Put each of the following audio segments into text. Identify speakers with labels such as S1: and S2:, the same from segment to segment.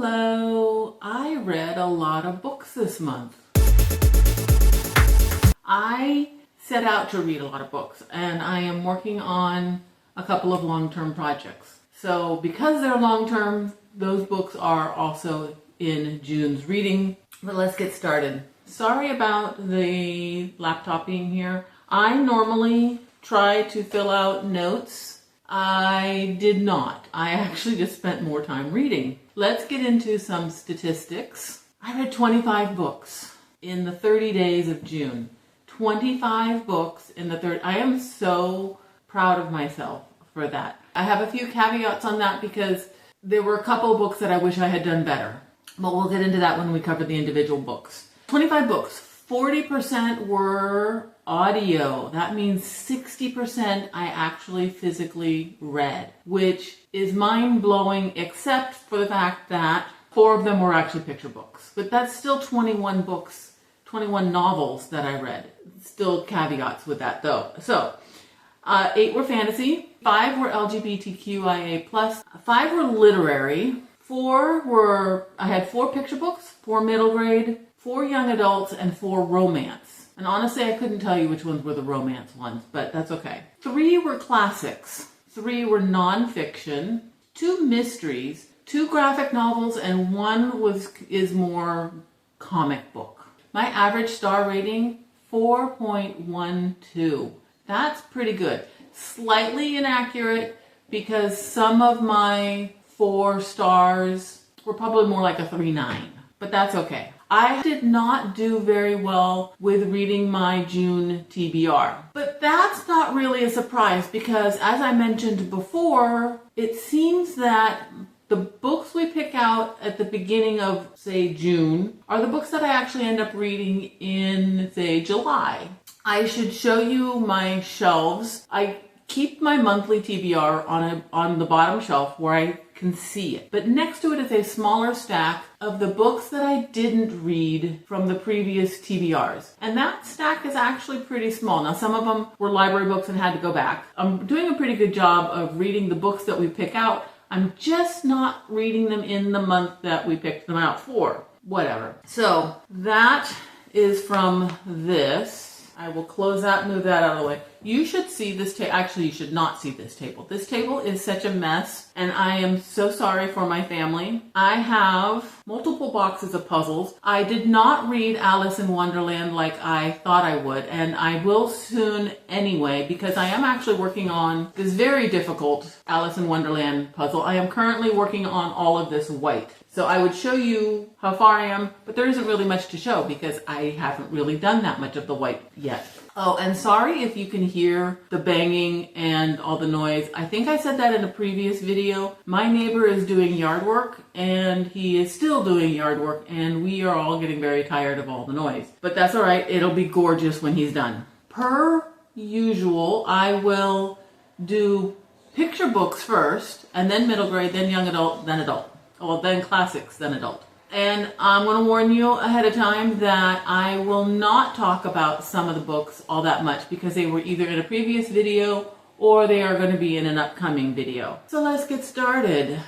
S1: Hello! I read a lot of books this month. I set out to read a lot of books, and I am working on a couple of long-term projects. So because they're long-term, those books are also in June's reading. But let's get started. Sorry about the laptop being here. I normally try to fill out notes. I did not. I actually just spent more time reading. Let's get into some statistics. I read 25 books in the 30 days of June. 25 books in the I am so proud of myself for that. I have a few caveats on that because there were a couple of books that I wish I had done better. But we'll get into that when we cover the individual books. 25 books. 40% were audio. That means 60% I actually physically read, which is mind-blowing except for the fact that 4 of them were actually picture books. But that's still 21 books, 21 novels that I read. Still caveats with that though. So, 8 were fantasy, 5 were LGBTQIA+, 5 were literary, I had 4 picture books, 4 middle grade, 4 young adults, and 4 romance. And honestly, I couldn't tell you which ones were the romance ones, but that's okay. 3 were classics, 3 were nonfiction, 2 mysteries, 2 graphic novels, and 1 is more comic book. My average star rating, 4.12. That's pretty good. Slightly inaccurate because some of my 4 stars were probably more like a 3.9, but that's okay. I did not do very well with reading my June TBR, but that's not really a surprise because as I mentioned before, it seems that the books we pick out at the beginning of, say, June are the books that I actually end up reading in, say, July. I should show you my shelves. I keep my monthly TBR on the bottom shelf where I can see it. But next to it is a smaller stack of the books that I didn't read from the previous TBRs. And that stack is actually pretty small. Now, some of them were library books and had to go back. I'm doing a pretty good job of reading the books that we pick out. I'm just not reading them in the month that we picked them out for. Whatever. So that is from this. I will close that, move that out of the way. You should see this table. Actually, you should not see this table. This table is such a mess, and I am so sorry for my family. I have multiple boxes of puzzles. I did not read Alice in Wonderland like I thought I would, and I will soon anyway, because I am actually working on this very difficult Alice in Wonderland puzzle. I am currently working on all of this white. So I would show you how far I am, but there isn't really much to show because I haven't really done that much of the white yet. Oh, and sorry if you can hear the banging and all the noise. I think I said that in a previous video. My neighbor is doing yard work and he is still doing yard work and we are all getting very tired of all the noise. But that's all right. It'll be gorgeous when he's done. Per usual, I will do picture books first and then middle grade, then young adult, then adult. Well, then classics, then adult. And I'm going to warn you ahead of time that I will not talk about some of the books all that much because they were either in a previous video or they are going to be in an upcoming video. So let's get started.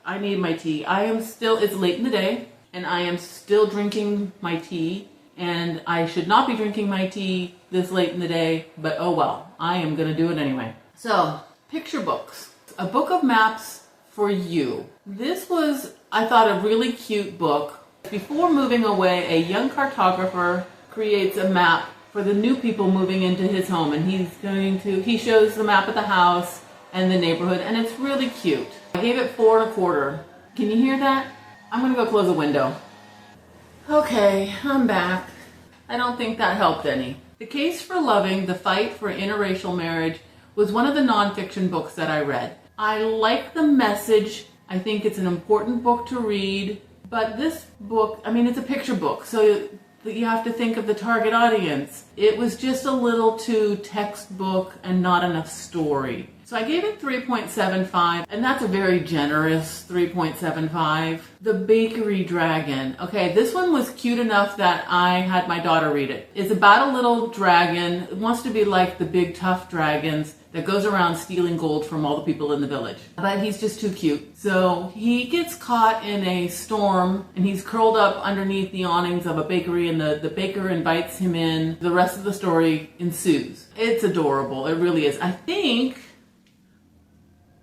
S1: I need my tea. It's late in the day and I am still drinking my tea, and I should not be drinking my tea this late in the day, but oh well, I am going to do it anyway. So, picture books. A book of maps for you. This was, I thought, a really cute book. Before moving away, a young cartographer creates a map for the new people moving into his home, and he shows the map of the house and the neighborhood, and it's really cute. I gave it 4 1/4. Can you hear that? I'm gonna go close the window. Okay, I'm back. I don't think that helped any. The Case for Loving, The Fight for Interracial Marriage was one of the nonfiction books that I read. I like the message. I think it's an important book to read, but this book, it's a picture book, so you have to think of the target audience. It was just a little too textbook and not enough story. So I gave it 3.75, and that's a very generous 3.75. The Bakery Dragon. Okay, this one was cute enough that I had my daughter read it. It's about a little dragon. It wants to be like the big tough dragons. that goes around stealing gold from all the people in the village. But he's just too cute. So he gets caught in a storm and he's curled up underneath the awnings of a bakery, and the baker invites him in. The rest of the story ensues. It's adorable. It really is. I think...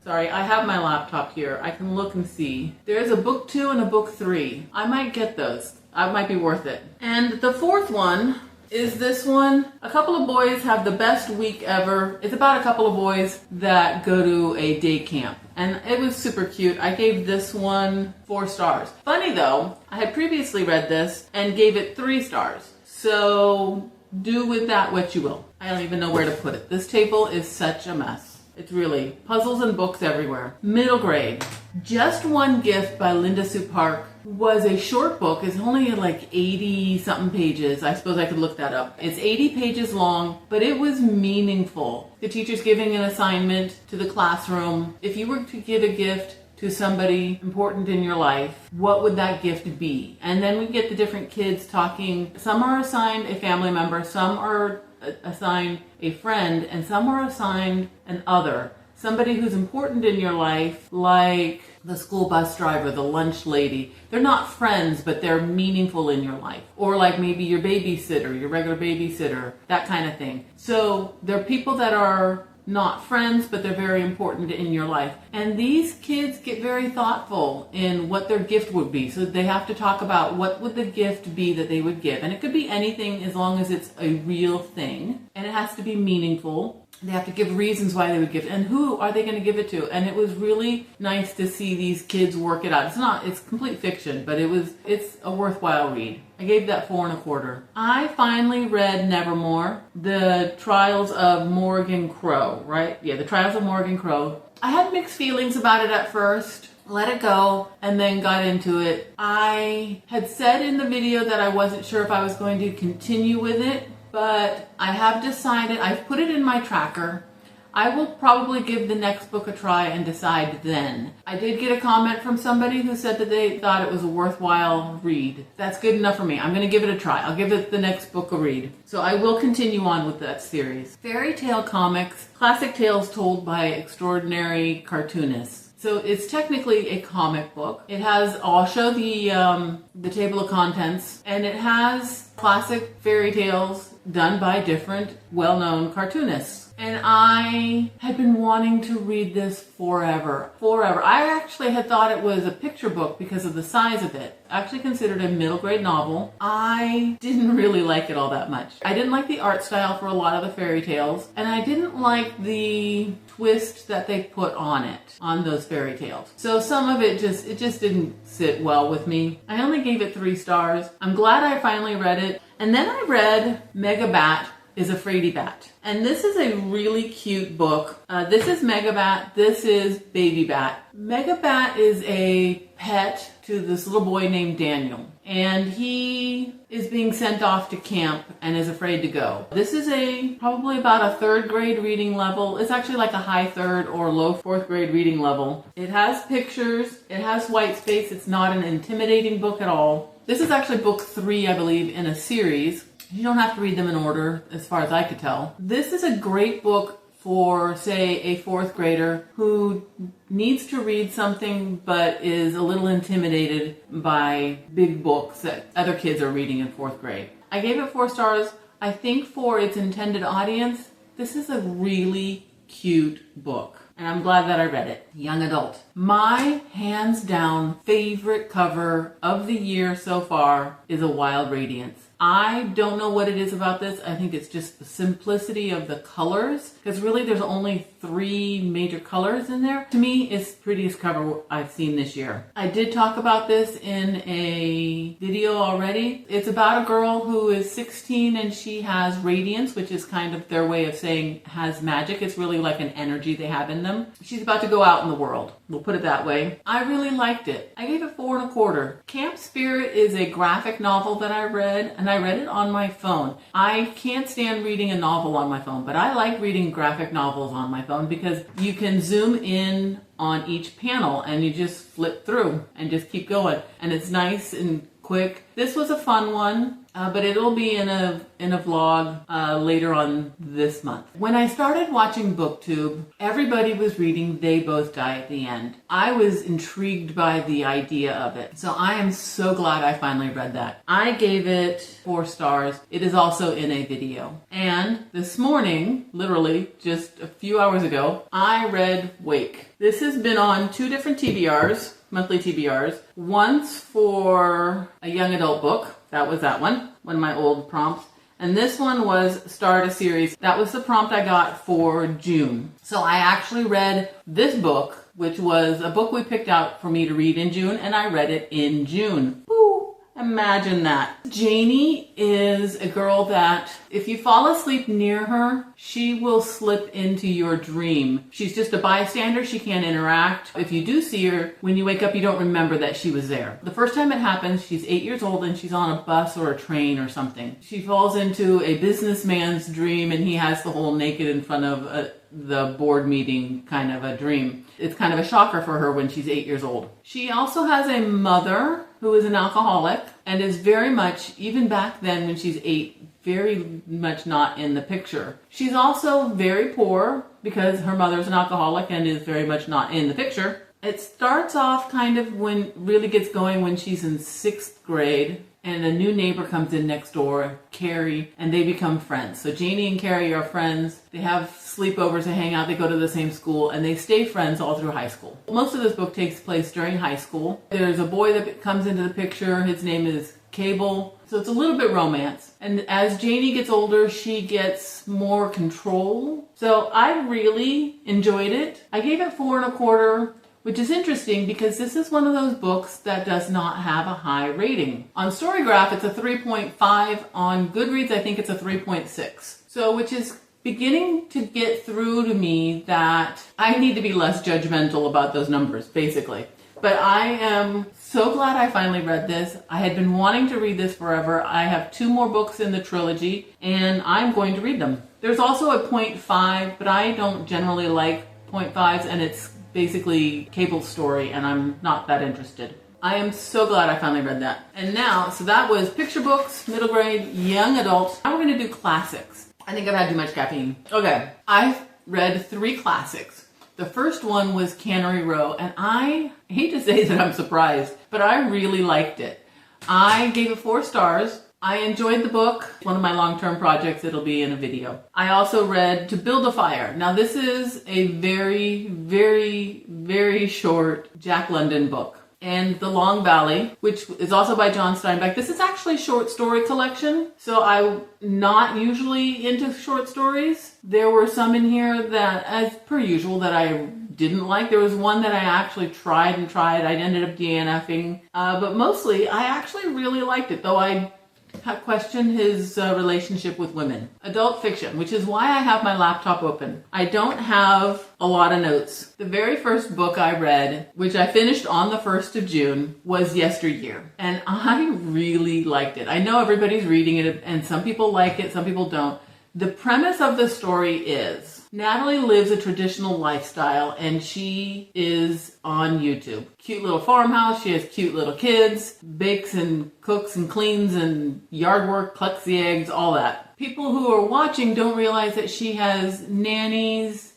S1: Sorry, I have my laptop here. I can look and see. There's a book 2 and a book 3. I might get those. It might be worth it. And the fourth one is this one. A couple of boys have the best week ever. It's about a couple of boys that go to a day camp. And it was super cute. I gave this one 4 stars. Funny though, I had previously read this and gave it 3 stars. So do with that what you will. I don't even know where to put it. This table is such a mess. It's really puzzles and books everywhere. Middle grade. Just One Gift by Linda Sue Park was a short book. It's only like 80 something pages. I suppose I could look that up. It's 80 pages long, but it was meaningful. The teacher's giving an assignment to the classroom. If you were to give a gift to somebody important in your life, what would that gift be? And then we get the different kids talking. Some are assigned a family member, some are assigned a friend, and some are assigned an other. Somebody who's important in your life, like the school bus driver, the lunch lady. They're not friends, but they're meaningful in your life. Or like maybe your babysitter, your regular babysitter, that kind of thing. So they're people that are not friends, but they're very important in your life. And these kids get very thoughtful in what their gift would be. So they have to talk about what would the gift be that they would give. And it could be anything as long as it's a real thing. And it has to be meaningful. They have to give reasons why they would give it. And who are they going to give it to? And it was really nice to see these kids work it out. It's complete fiction, but it's a worthwhile read. I gave that 4 1/4. I finally read Nevermore, The Trials of Morgan Crow, right? Yeah, The Trials of Morgan Crow. I had mixed feelings about it at first. Let it go, and then got into it. I had said in the video that I wasn't sure if I was going to continue with it, but I have decided. I've put it in my tracker. I will probably give the next book a try and decide then. I did get a comment from somebody who said that they thought it was a worthwhile read. That's good enough for me. I'm going to give it a try. I'll give it the next book a read. So I will continue on with that series. Fairy tale comics, classic tales told by extraordinary cartoonists. So it's technically a comic book. It has, I'll show the table of contents, and it has classic fairy tales done by different well-known cartoonists. And I had been wanting to read this forever. I actually had thought it was a picture book because of the size of it. I actually considered it a middle grade novel. I didn't really like it all that much. I didn't like the art style for a lot of the fairy tales, and I didn't like the twist that they put on it, on those fairy tales. So some of it just didn't sit well with me. I only gave it 3 stars. I'm glad I finally read it. And then I read Megabat is a Fraidy Bat. And this is a really cute book. This is Megabat, this is Baby Bat. Megabat is a pet to this little boy named Daniel. And he is being sent off to camp and is afraid to go. This is probably about a 3rd grade reading level. It's actually like a high 3rd or low 4th grade reading level. It has pictures, it has white space. It's not an intimidating book at all. This is actually book 3, I believe, in a series. You don't have to read them in order, as far as I could tell. This is a great book for, say, a 4th grader who needs to read something but is a little intimidated by big books that other kids are reading in 4th grade. I gave it 4 stars. I think for its intended audience, this is a really cute book. And I'm glad that I read it. Young adult. My hands down favorite cover of the year so far is A Wild Radiance. I don't know what it is about this. I think it's just the simplicity of the colors, because really there's only 3 major colors in there. To me, it's the prettiest cover I've seen this year. I did talk about this in a video already. It's about a girl who is 16 and she has radiance, which is kind of their way of saying has magic. It's really like an energy they have in them. She's about to go out in the world. We'll put it that way. I really liked it. I gave it 4 1/4. Camp Spirit is a graphic novel that I read, and I read it on my phone. I can't stand reading a novel on my phone, but I like reading graphic novels on my phone because you can zoom in on each panel and you just flip through and just keep going. And it's nice and quick. This was a fun one, but it'll be in a vlog later on this month. When I started watching BookTube, everybody was reading They Both Die at the End. I was intrigued by the idea of it, so I am so glad I finally read that. I gave it 4 stars. It is also in a video. And this morning, literally just a few hours ago, I read Wake. This has been on 2 different TBRs, monthly TBRs. Once for a young adult book. That was that one of my old prompts. And this one was start a series. That was the prompt I got for June. So I actually read this book, which was a book we picked out for me to read in June, and I read it in June. Imagine that. Janie is a girl that if you fall asleep near her, she will slip into your dream. She's just a bystander. She can't interact. If you do see her, when you wake up, you don't remember that she was there. The first time it happens, she's 8 years old and she's on a bus or a train or something. She falls into a businessman's dream and he has the whole naked in front of the board meeting kind of a dream. It's kind of a shocker for her when she's 8 years old. She also has a mother who is an alcoholic and is very much, even back then when she's 8, very much not in the picture. She's also very poor because her mother's an alcoholic and is very much not in the picture. It starts off kind of when really gets going when she's in 6th grade. And a new neighbor comes in next door, Carrie, and they become friends. So Janie and Carrie are friends. They have sleepovers, they hang out, they go to the same school, and they stay friends all through high school. Most of this book takes place during high school. There's a boy that comes into the picture. His name is Cable. So it's a little bit romance. And as Janie gets older, she gets more control. So I really enjoyed it. I gave it 4 1/4. Which is interesting because this is one of those books that does not have a high rating. On Storygraph, it's a 3.5. On Goodreads, I think it's a 3.6. So, which is beginning to get through to me that I need to be less judgmental about those numbers, basically. But I am so glad I finally read this. I had been wanting to read this forever. I have 2 more books in the trilogy, and I'm going to read them. There's also a 0.5, but I don't generally like 0.5s, and it's basically Cable's story, and I'm not that interested. I am so glad I finally read that. And now, so that was picture books, middle grade, young adult. Now we're going to do classics. I think I've had too much caffeine. Okay, I've read 3 classics. The first one was Cannery Row, and I hate to say that I'm surprised, but I really liked it. I gave it 4 stars. I enjoyed the book. One of my long-term projects, it'll be in a video. I also read To Build a Fire. Now this is a very, very, very short Jack London book. And The Long Valley, which is also by John Steinbeck. This is actually a short story collection. So I'm not usually into short stories. There were some in here that, as per usual, that I didn't like. There was one that I actually tried. I ended up DNFing. But mostly, I actually really liked it, though I question his relationship with women. Adult fiction, which is why I have my laptop open. I don't have a lot of notes. The very first book I read, which I finished on the 1st of June, was Yesteryear. And I really liked it. I know everybody's reading it, and some people like it, some people don't. The premise of the story is Natalie lives a traditional lifestyle and she is on YouTube. Cute little farmhouse, she has cute little kids, bakes and cooks and cleans and yard work, collects the eggs, all that. People who are watching don't realize that she has nannies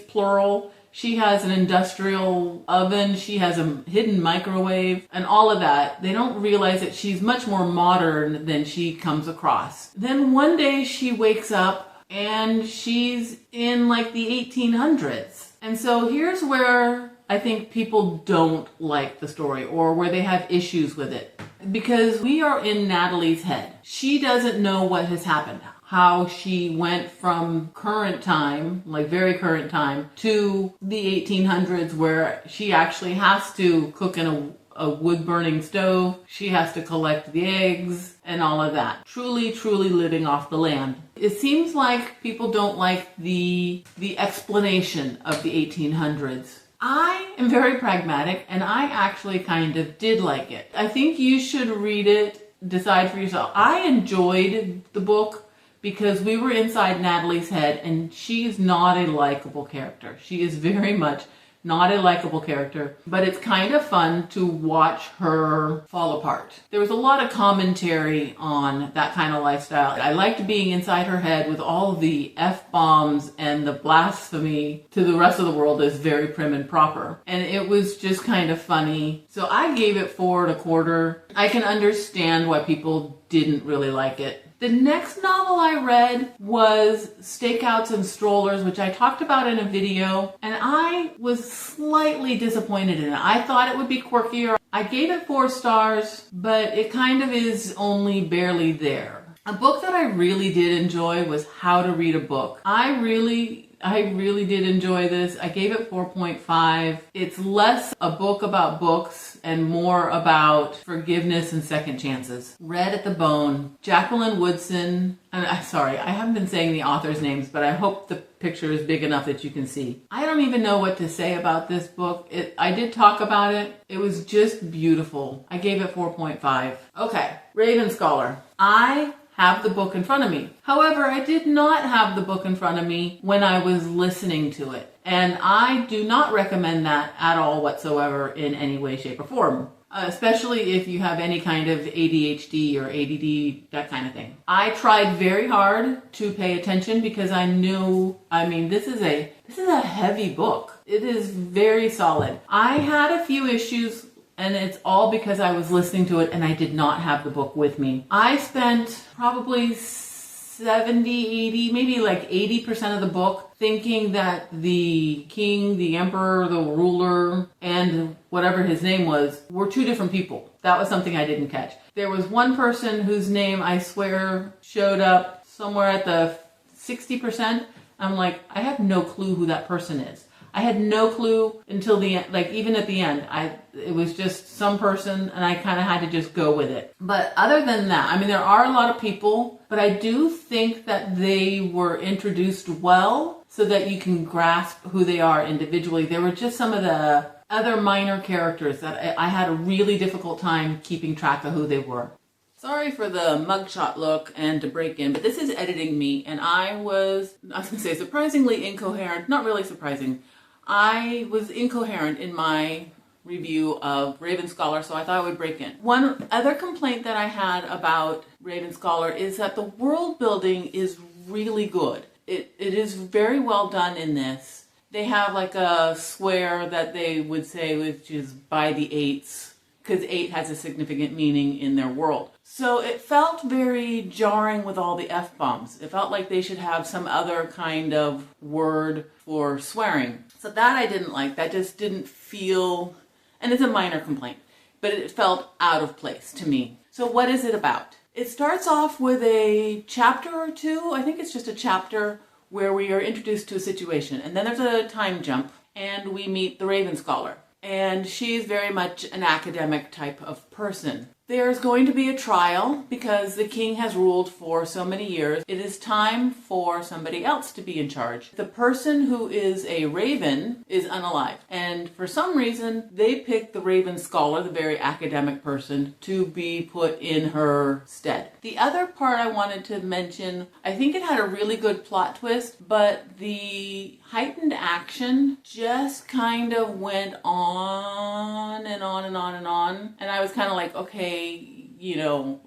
S1: plural. She has an industrial oven, she has a hidden microwave, and all of that. They don't realize that she's much more modern than she comes across. Then one day she wakes up and she's in like the 1800s. And so here's where I think people don't like the story or where they have issues with it. Because we are in Natalie's head. She doesn't know what has happened. How she went from current time, like very current time, to the 1800s where she actually has to cook in a wood-burning stove. She has to collect the eggs and all of that. Truly, truly living off the land. It seems like people don't like the explanation of the 1800s. I am very pragmatic and I actually kind of did like it. I think you should read it, decide for yourself. I enjoyed the book because we were inside Natalie's head and she's not a likable character. She is very much not a likable character, but it's kind of fun to watch her fall apart. There was a lot of commentary on that kind of lifestyle. I liked being inside her head with all the F-bombs and the blasphemy to the rest of the world as very prim and proper. And it was just kind of funny. So I gave it 4 1/4. I can understand why people didn't really like it. The next novel I read was Stakeouts and Strollers, which I talked about in a video, and I was slightly disappointed in it. I thought it would be quirkier. I gave it 4 stars, but it kind of is only barely there. A book that I really did enjoy was How to Read a Book. I really did enjoy this. I gave it 4.5. It's less a book about books and more about forgiveness and second chances. Red at the Bone, Jacqueline Woodson. Sorry, I haven't been saying the authors' names, but I hope the picture is big enough that you can see. I don't even know what to say about this book. I did talk about it. It was just beautiful. I gave it 4.5. Okay, Raven Scholar. I have the book in front of me. However, I did not have the book in front of me when I was listening to it. And I do not recommend that at all whatsoever in any way, shape, or form. Especially if you have any kind of ADHD or ADD, that kind of thing. I tried very hard to pay attention because I knew, this is a heavy book. It is very solid. I had a few issues, and it's all because I was listening to it and I did not have the book with me. I spent probably 70, 80, maybe like 80% of the book thinking that the king, the emperor, the ruler, and whatever his name was were 2 different people. That was something I didn't catch. There was one person whose name I swear showed up somewhere at the 60%. I'm like, I have no clue who that person is. I had no clue until the end, like even at the end, it was just some person and I kind of had to just go with it. But other than that, there are a lot of people, but I do think that they were introduced well so that you can grasp who they are individually. There were just some of the other minor characters that I had a really difficult time keeping track of who they were. Sorry for the mugshot look and to break in, but this is editing me and I was going to say surprisingly incoherent, not really surprising. I was incoherent in my review of Raven Scholar, so I thought I would break in. One other complaint that I had about Raven Scholar is that the world building is really good. It is very well done in this. They have like a swear that they would say, which is by the 8s, because 8 has a significant meaning in their world. So it felt very jarring with all the F-bombs. It felt like they should have some other kind of word for swearing. So that I didn't like. That just didn't feel, and it's a minor complaint, but it felt out of place to me. So what is it about? It starts off with a chapter or 2. I think it's just a chapter where we are introduced to a situation. And then there's a time jump and we meet the Raven Scholar. And she's very much an academic type of person. There's going to be a trial because the king has ruled for so many years. It is time for somebody else to be in charge. The person who is a raven is unalived. And for some reason, they picked the Raven Scholar, the very academic person, to be put in her stead. The other part I wanted to mention, I think it had a really good plot twist, but the heightened action just kind of went on and on and on and on. And I was kind of like, okay,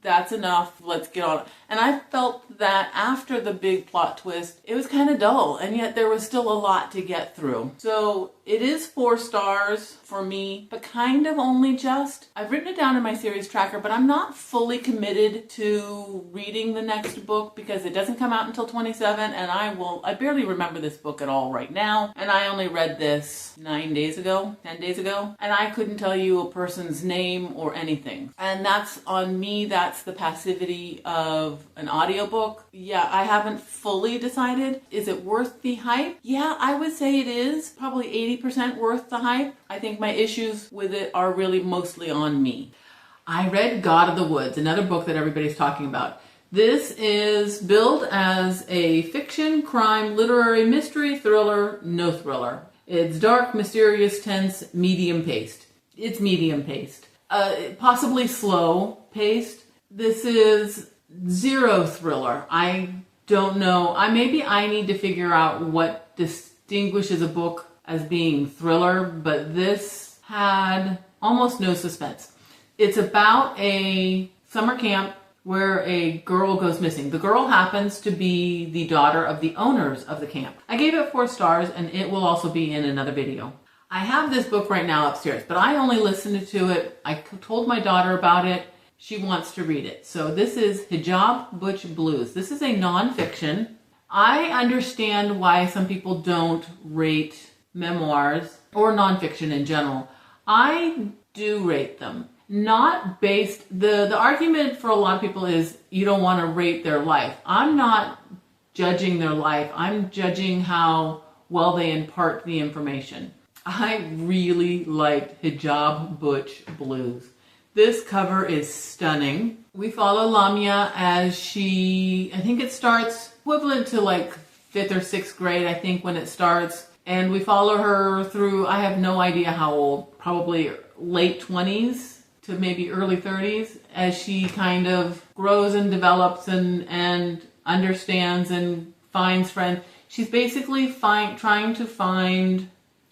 S1: that's enough. Let's get on. And I felt that after the big plot twist, it was kind of dull. And yet there was still a lot to get through. So it is 4 stars for me, but kind of only just. I've written it down in my series tracker, but I'm not fully committed to reading the next book because it doesn't come out until 27. And I barely remember this book at all right now. And I only read this 10 days ago. And I couldn't tell you a person's name or anything. And that's on me. That's the passivity of an audiobook. Yeah, I haven't fully decided. Is it worth the hype? Yeah, I would say it is. Probably 80% worth the hype. I think my issues with it are really mostly on me. I read God of the Woods, another book that everybody's talking about. This is billed as a fiction, crime, literary, mystery, thriller, no thriller. It's dark, mysterious, tense, medium paced. It's medium paced. Possibly slow paced. This is zero thriller. I don't know. Maybe I need to figure out what distinguishes a book as being thriller, but this had almost no suspense. It's about a summer camp where a girl goes missing. The girl happens to be the daughter of the owners of the camp. I gave it 4 stars, and it will also be in another video. I have this book right now upstairs, but I only listened to it. I told my daughter about it. She wants to read it. So this is Hijab Butch Blues. This is a nonfiction. I understand why some people don't rate memoirs or nonfiction in general. I do rate them. Not based, the argument for a lot of people is you don't want to rate their life. I'm not judging their life. I'm judging how well they impart the information. I really liked Hijab Butch Blues. This cover is stunning. We follow Lamia as she, I think it starts equivalent to like 5th or 6th grade, I think, when it starts. And we follow her through, I have no idea how old, probably late 20s to maybe early 30s, as she kind of grows and develops and understands and finds friends. She's basically trying to find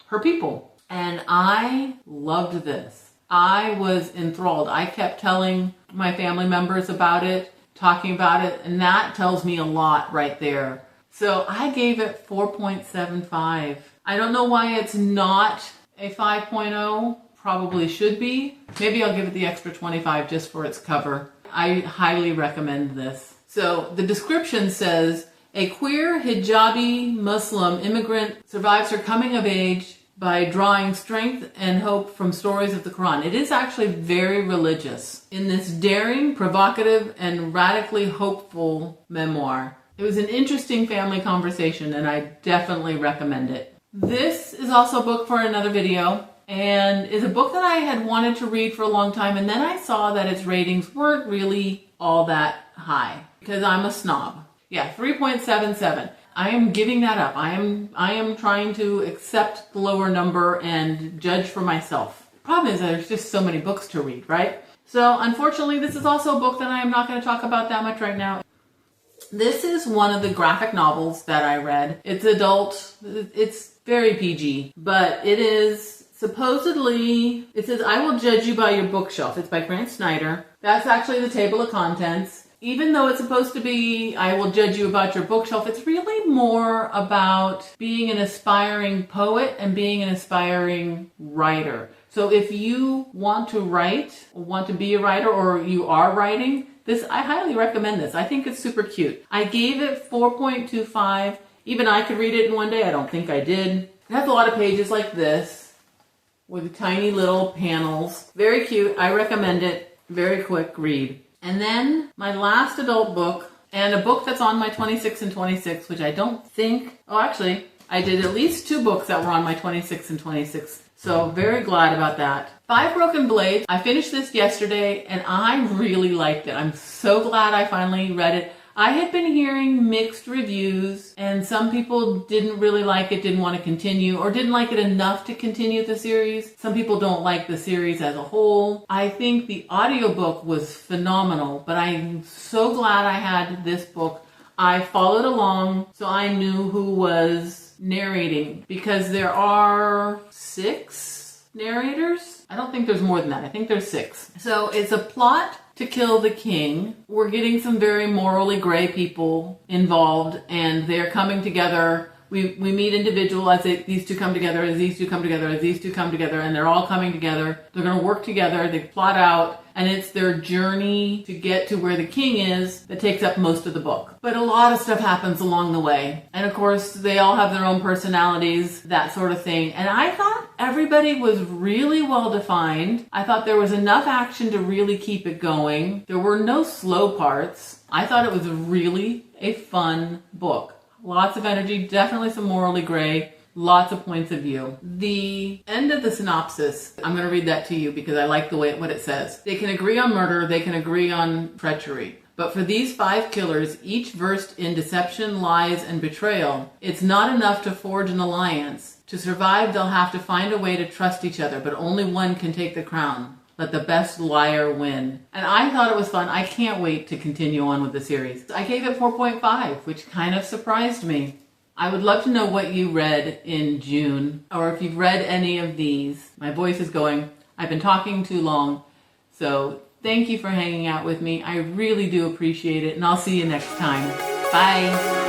S1: her people. And I loved this. I was enthralled. I kept telling my family members about it, talking about it, and that tells me a lot right there. So I gave it 4.75. I don't know why it's not a 5.0. Probably should be. Maybe I'll give it the extra 25 just for its cover. I highly recommend this. So the description says, a queer hijabi Muslim immigrant survives her coming of age by drawing strength and hope from stories of the Quran. It is actually very religious. In this daring, provocative, and radically hopeful memoir. It was an interesting family conversation, and I definitely recommend it. This is also a book for another video, and is a book that I had wanted to read for a long time, and then I saw that its ratings weren't really all that high, because I'm a snob. Yeah, 3.77. I am giving that up. I am trying to accept the lower number and judge for myself. Problem is that there's just so many books to read, right? So unfortunately, this is also a book that I am not going to talk about that much right now. This is one of the graphic novels that I read. It's adult. It's very PG, but it is supposedly, it says, I will judge you by your bookshelf. It's by Grant Snyder. That's actually the table of contents. Even though it's supposed to be, I will judge you about your bookshelf, it's really more about being an aspiring poet and being an aspiring writer. So if you want to write, or want to be a writer, or you are writing, I highly recommend this. I think it's super cute. I gave it 4.25. Even I could read it in one day. I don't think I did. It has a lot of pages like this with tiny little panels. Very cute. I recommend it. Very quick read. And then my last adult book, and a book that's on my 26 and 26, which I don't think, oh actually, I did at least 2 books that were on my 26 and 26. So very glad about that. 5 Broken Blades. I finished this yesterday and I really liked it. I'm so glad I finally read it. I had been hearing mixed reviews, and some people didn't really like it, didn't want to continue, or didn't like it enough to continue the series. Some people don't like the series as a whole. I think the audiobook was phenomenal, but I'm so glad I had this book. I followed along, so I knew who was narrating, because there are 6 narrators. I don't think there's more than that. I think there's 6. So it's a plot to kill the king. We're getting some very morally gray people involved, and they're coming together. We meet individuals as these two come together, as these two come together, as these two come together, and they're all coming together. They're going to work together. They plot out, and it's their journey to get to where the king is that takes up most of the book. But a lot of stuff happens along the way. And of course, they all have their own personalities, that sort of thing. And I thought everybody was really well defined. I thought there was enough action to really keep it going. There were no slow parts. I thought it was really a fun book. Lots of energy, definitely some morally gray, lots of points of view. The end of the synopsis, I'm going to read that to you because I like what it says. They can agree on murder, they can agree on treachery. But for these 5 killers, each versed in deception, lies, and betrayal, it's not enough to forge an alliance. To survive, they'll have to find a way to trust each other, but only one can take the crown. Let the best liar win. And I thought it was fun. I can't wait to continue on with the series. I gave it 4.5, which kind of surprised me. I would love to know what you read in June, or if you've read any of these. My voice is going, I've been talking too long. So thank you for hanging out with me. I really do appreciate it, and I'll see you next time. Bye.